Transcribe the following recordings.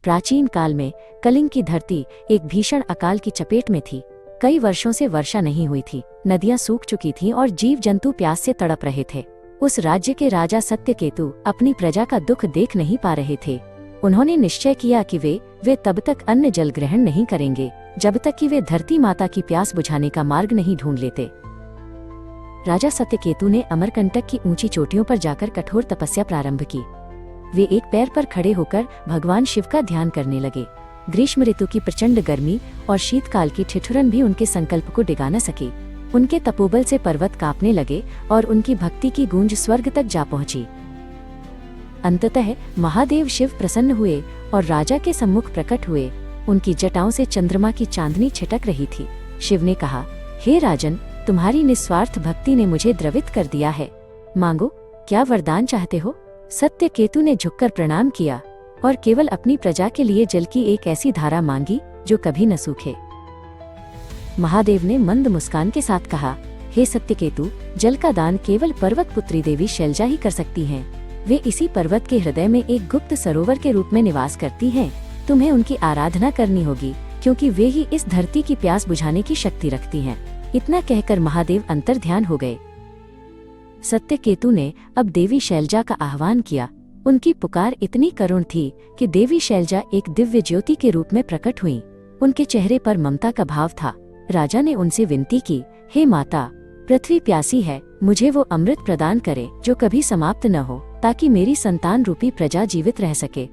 प्राचीन काल में कलिंग की धरती एक भीषण अकाल की चपेट में थी। कई वर्षों से वर्षा नहीं हुई थी, नदियां सूख चुकी थीं और जीव जंतु प्यास से तड़प रहे थे। उस राज्य के राजा सत्यकेतु अपनी प्रजा का दुख देख नहीं पा रहे थे। उन्होंने निश्चय किया कि वे तब तक अन्न जल ग्रहण नहीं करेंगे जब तक कि वे धरती माता की प्यास बुझाने का मार्ग नहीं ढूंढ लेते। राजा सत्यकेतु ने अमरकंटक की ऊंची चोटियों पर जाकर कठोर तपस्या प्रारंभ की। वे एक पैर पर खड़े होकर भगवान शिव का ध्यान करने लगे। ग्रीष्म ऋतु की प्रचंड गर्मी और शीतकाल की ठिठुरन भी उनके संकल्प को डिगा न सकी। उनके तपोबल से पर्वत कांपने लगे और उनकी भक्ति की गूंज स्वर्ग तक जा पहुंची। अंततः महादेव शिव प्रसन्न हुए और राजा के सम्मुख प्रकट हुए। उनकी जटाओं से चंद्रमा की चांदनी छिटक रही थी। शिव ने कहा, हे राजन, तुम्हारी निस्वार्थ भक्ति ने मुझे द्रवित कर दिया है। मांगो, क्या वरदान चाहते हो? सत्यकेतु ने झुककर प्रणाम किया और केवल अपनी प्रजा के लिए जल की एक ऐसी धारा मांगी जो कभी न सूखे। महादेव ने मंद मुस्कान के साथ कहा, हे सत्यकेतु, जल का दान केवल पर्वत पुत्री देवी शैलजा ही कर सकती हैं। वे इसी पर्वत के हृदय में एक गुप्त सरोवर के रूप में निवास करती हैं। तुम्हें उनकी आराधना करनी होगी, क्योंकि वे ही इस धरती की प्यास बुझाने की शक्ति रखती हैं। इतना कहकर महादेव अंतर्ध्यान हो गए। सत्यकेतु ने अब देवी शैलजा का आह्वान किया। उनकी पुकार इतनी करुण थी कि देवी शैलजा एक दिव्य ज्योति के रूप में प्रकट हुईं। उनके चेहरे पर ममता का भाव था। राजा ने उनसे विनती की, हे माता, पृथ्वी प्यासी है, मुझे वो अमृत प्रदान करे जो कभी समाप्त न हो, ताकि मेरी संतान रूपी प्रजा जीवित रह सके।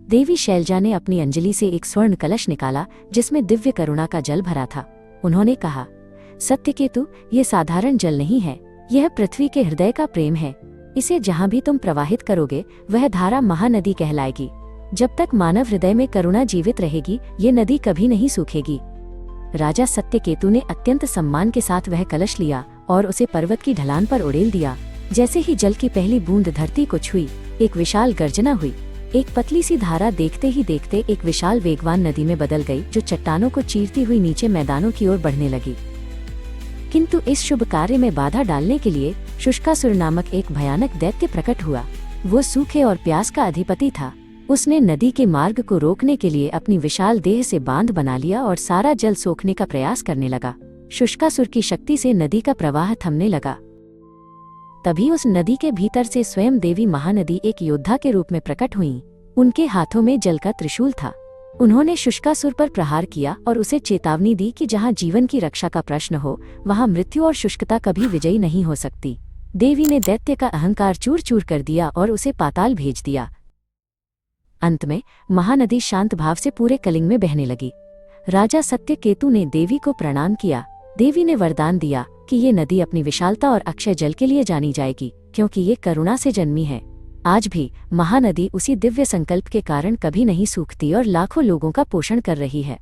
देवी शैलजा ने अपनी अंजलि से एक स्वर्ण कलश निकाला जिसमें दिव्य करुणा का जल भरा था। उन्होंने कहा, सत्यकेतु, ये साधारण जल नहीं है, यह पृथ्वी के हृदय का प्रेम है। इसे जहाँ भी तुम प्रवाहित करोगे वह धारा महानदी कहलाएगी। जब तक मानव हृदय में करुणा जीवित रहेगी, ये नदी कभी नहीं सूखेगी। राजा सत्यकेतु ने अत्यंत सम्मान के साथ वह कलश लिया और उसे पर्वत की ढलान पर उड़ेल दिया। जैसे ही जल की पहली बूंद धरती को छुई, एक विशाल गर्जना हुई। एक पतली सी धारा देखते ही देखते एक विशाल वेगवान नदी में बदल गई, जो चट्टानों को चीरती हुई नीचे मैदानों की ओर बढ़ने लगी। किंतु इस शुभ कार्य में बाधा डालने के लिए शुष्कासुर नामक एक भयानक दैत्य प्रकट हुआ। वो सूखे और प्यास का अधिपति था। उसने नदी के मार्ग को रोकने के लिए अपनी विशाल देह से बांध बना लिया और सारा जल सोखने का प्रयास करने लगा। शुष्कासुर की शक्ति से नदी का प्रवाह थमने लगा। तभी उस नदी के भीतर से स्वयं देवी महानदी एक योद्धा के रूप में प्रकट हुईं। उनके हाथों में जल का त्रिशूल था। उन्होंने शुष्कासुर पर प्रहार किया और उसे चेतावनी दी कि जहां जीवन की रक्षा का प्रश्न हो, वहां मृत्यु और शुष्कता कभी विजयी नहीं हो सकती। देवी ने दैत्य का अहंकार चूर चूर कर दिया और उसे पाताल भेज दिया। अंत में महानदी शांत भाव से पूरे कलिंग में बहने लगी। राजा सत्यकेतु ने देवी को प्रणाम किया। देवी ने वरदान दिया कि ये नदी अपनी विशालता और अक्षय जल के लिए जानी जाएगी, क्योंकि ये करुणा से जन्मी है। आज भी महानदी उसी दिव्य संकल्प के कारण कभी नहीं सूखती और लाखों लोगों का पोषण कर रही है।